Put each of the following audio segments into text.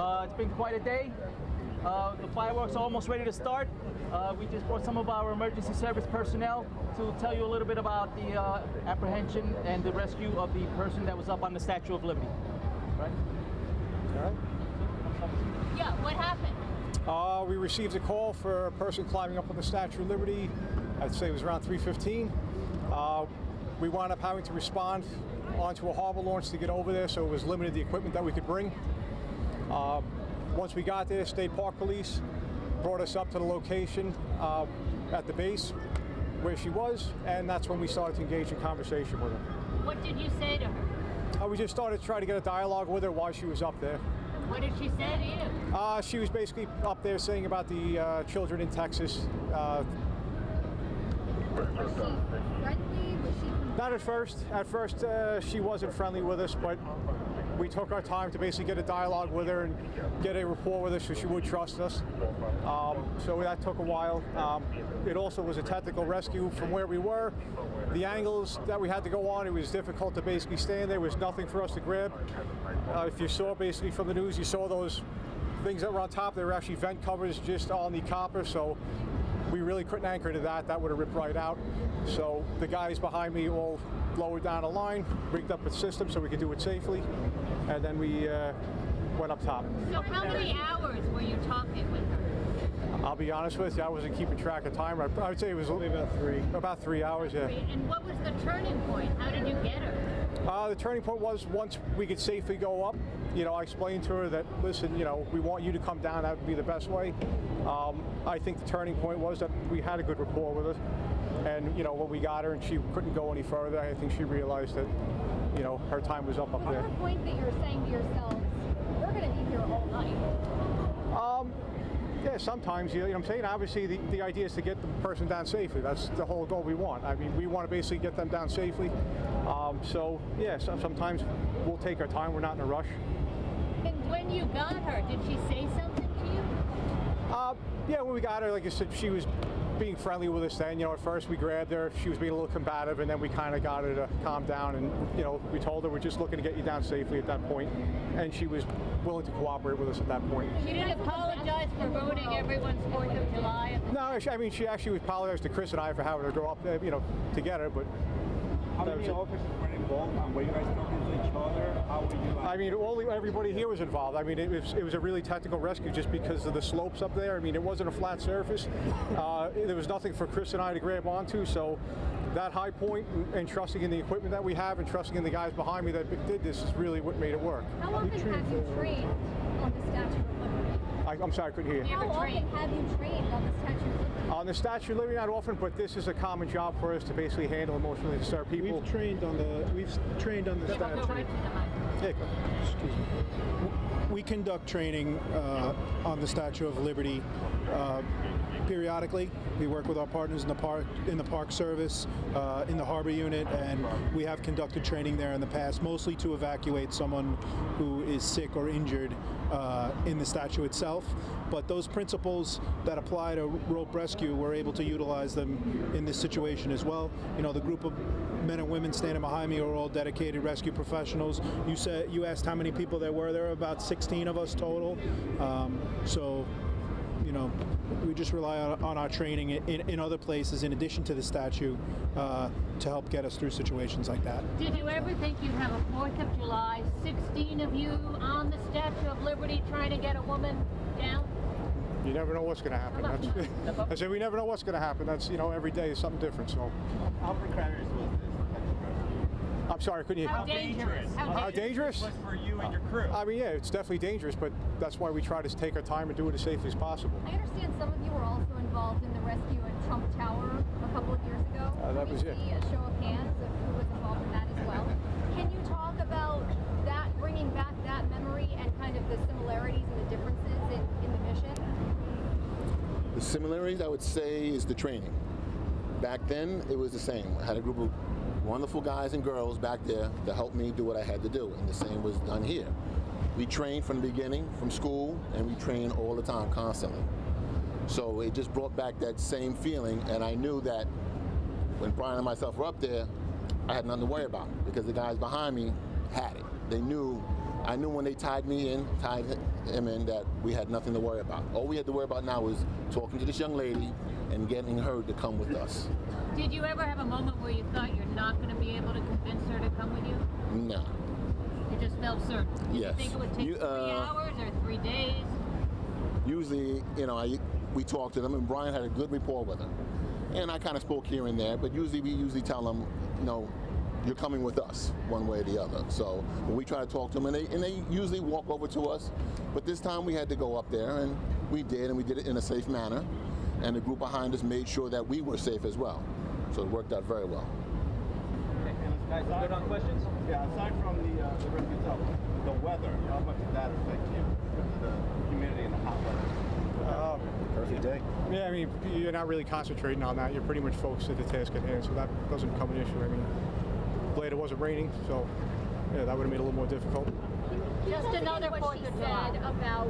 It's been quite a day. The fireworks are almost ready to start. We just brought some of our emergency service personnel to tell you a little bit about the apprehension and the rescue of the person that was up on the Statue of Liberty. Right? All right. Yeah, what happened? We received a call for a person climbing up on the Statue of Liberty. I'd say it was around 3:15. We wound up having to respond onto a harbor launch to get over there, so it was limited the equipment that we could bring. Once we got there, State Park Police brought us up to the location at the base where she was, and that's when we started to engage in conversation with her. What did you say to her? We just started to try to get a dialogue with her while she was up there. What did she say to you? She was basically up there saying about the children in Texas. Was she friendly? Was she... Not at first. At first, she wasn't friendly with us, but we took our time to basically get a dialogue with her and get a rapport with her so she would trust us. So that took a while. It also was a technical rescue from where we were. The angles that we had to go on, it was difficult to basically stand. There was nothing for us to grab. If you saw basically from the news, you saw those things that were on top. They were actually vent covers just on the copper, so we really couldn't anchor to that. That would have ripped right out. So the guys behind me all lowered down a line, rigged up a system so we could do it safely, and then we went up top. So how many hours were you talking with her? I'll be honest with you, I wasn't keeping track of time. I would say it was only about 3 hours, yeah. And what was the turning point? How did you get her? The turning point was once we could safely go up. You know, I explained to her that, listen, you know, we want you to come down. That would be the best way. I think the turning point was that we had a good rapport with her. And, you know, when we got her and she couldn't go any further, I think she realized that, you know, her time was up there. At the point that you're saying to yourselves, we're going to be here all night. Yeah, sometimes, you know what I'm saying? Obviously, the idea is to get the person down safely. That's the whole goal we want. I mean, we want to basically get them down safely. So, yeah, sometimes we'll take our time. We're not in a rush. And when you got her, did she say something to you? Yeah, when we got her, like I said, she was being friendly with us then. You know, at first we grabbed her. She was being a little combative, and then we kind of got her to calm down. And, you know, we told her we're just looking to get you down safely at that point. And she was willing to cooperate with us at that point. She didn't apologize for ruining everyone's 4th of July? No, I mean, she actually apologized to Chris and I for having her go up there, you know, to get her, but... How many officers were involved? Were you guys talking to each other? How were you? I mean, everybody here was involved. I mean, it was a really technical rescue just because of the slopes up there. I mean, it wasn't a flat surface. There was nothing for Chris and I to grab onto, so that high point and trusting in the equipment that we have and trusting in the guys behind me that did this is really what made it work. How often have you trained on the Statue of Liberty? I'm sorry, I couldn't hear you. How often have you trained on the Statue of Liberty? On the Statue of Liberty, not often, but this is a common job for us to basically handle emotionally disturbed people. We've trained on the statue. Yeah, Excuse me. We conduct training on the Statue of Liberty periodically. We work with our partners in the park service, in the harbor unit, and we have conducted training there in the past, mostly to evacuate someone who is sick or injured in the statue itself. But those principles that apply to rope rescue, we're able to utilize them in this situation as well. You know, the group of men and women standing behind me are all dedicated rescue professionals. You asked how many people there were. There were about 16 of us total. So, you know, we just rely on our training in other places in addition to the statue to help get us through situations like that. Did you ever think you'd have a 4th of July, 16 of you on the Statue of Liberty trying to get a woman down? You never know what's going to happen. I said we never know what's going to happen. That's, you know, every day is something different. So. How precarious was this? I'm sorry, couldn't you? How dangerous? How dangerous? Was for you and your crew. I mean, yeah, it's definitely dangerous, but that's why we try to take our time and do it as safely as possible. I understand some of you were also involved in the rescue at Trump Tower a couple of years ago. That was it. Can we see a show of hands of who was involved in that as well? Can you talk about that, bringing back that memory and kind of the similarities and the differences in the mission? The similarities, I would say, is the training. Back then, it was the same. I had a group of wonderful guys and girls back there to help me do what I had to do, and the same was done here. We trained from the beginning, from school, and we train all the time, constantly. So it just brought back that same feeling, and I knew that when Brian and myself were up there, I had nothing to worry about because the guys behind me had it. They knew I knew when they tied him in, that we had nothing to worry about. All we had to worry about now was talking to this young lady and getting her to come with us. Did you ever have a moment where you thought you're not going to be able to convince her to come with you? No. You just felt certain? Did Yes. you think it would take 3 hours or 3 days? Usually, we talked to them, and Brian had a good rapport with her. And I kind of spoke here and there, but we tell them, you're coming with us, one way or the other. So when we try to talk to them, and they usually walk over to us, but this time we had to go up there, and we did it in a safe manner. And the group behind us made sure that we were safe as well. So it worked out very well. Okay, guys, good on questions? Yeah, aside from the rescue itself, the weather, how much did that affect you? The humidity and the hot weather? Perfect day. Yeah, I mean, you're not really concentrating on that. You're pretty much focused at the task at hand, so that doesn't become an issue. I mean, glad it wasn't raining, so yeah, that would have made it a little more difficult. Just another what 4th she of July. said about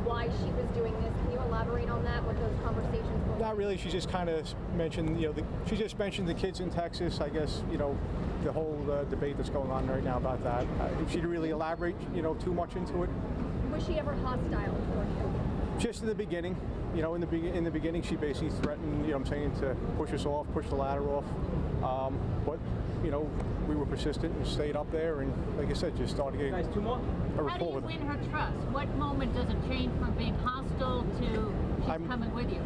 why she was doing this. Can you elaborate on that? What those conversations were? Not really. She just kind of mentioned, she just mentioned the kids in Texas. I guess, the whole debate that's going on right now about that. She didn't really elaborate, too much into it. Was she ever hostile toward you? Just in the beginning, in the beginning, she basically threatened, to push us off, push the ladder off. But we were persistent and stayed up there, and like I said, just started getting Guys, 2 more? a How do you rapport with win her. her trust? What moment does it change from being hostile to she's coming with you?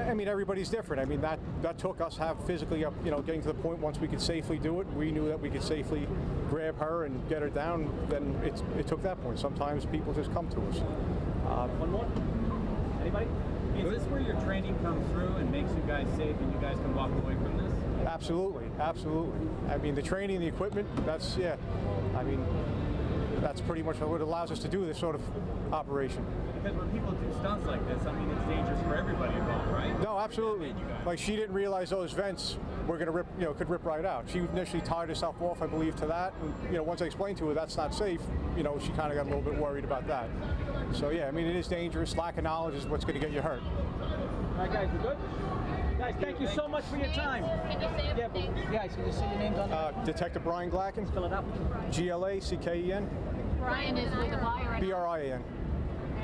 I mean, everybody's different. I mean, that took us physically up, getting to the point once we could safely do it. We knew that we could safely grab her and get her down. Then it took that point. Sometimes people just come to us. One more? Anybody? Is this where your training comes through and makes you guys safe and you guys can walk away from this? Absolutely, absolutely. I mean, the training, the equipment, that's pretty much what allows us to do this sort of operation. Because when people do stunts like this, I mean, it's dangerous for everybody involved, right? No, absolutely. Like, she didn't realize those vents were going to rip, could rip right out. She initially tied herself off, I believe, to that. And, once I explained to her that's not safe, she kind of got a little bit worried about that. So, yeah, I mean, it is dangerous. Lack of knowledge is what's going to get you hurt. All right, guys, we good? Guys, thank you so much for your time. Can you say everything? Guys, can you say your names on Detective Brian Glacken, Fill it up. Glacken, Brian is with a Y or an Brian.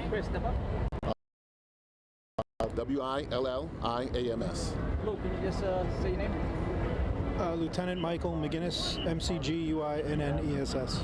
Chris, step up. Williams. Luke, can you just say your name? Lieutenant Michael McGinnis, MCGUINNESS.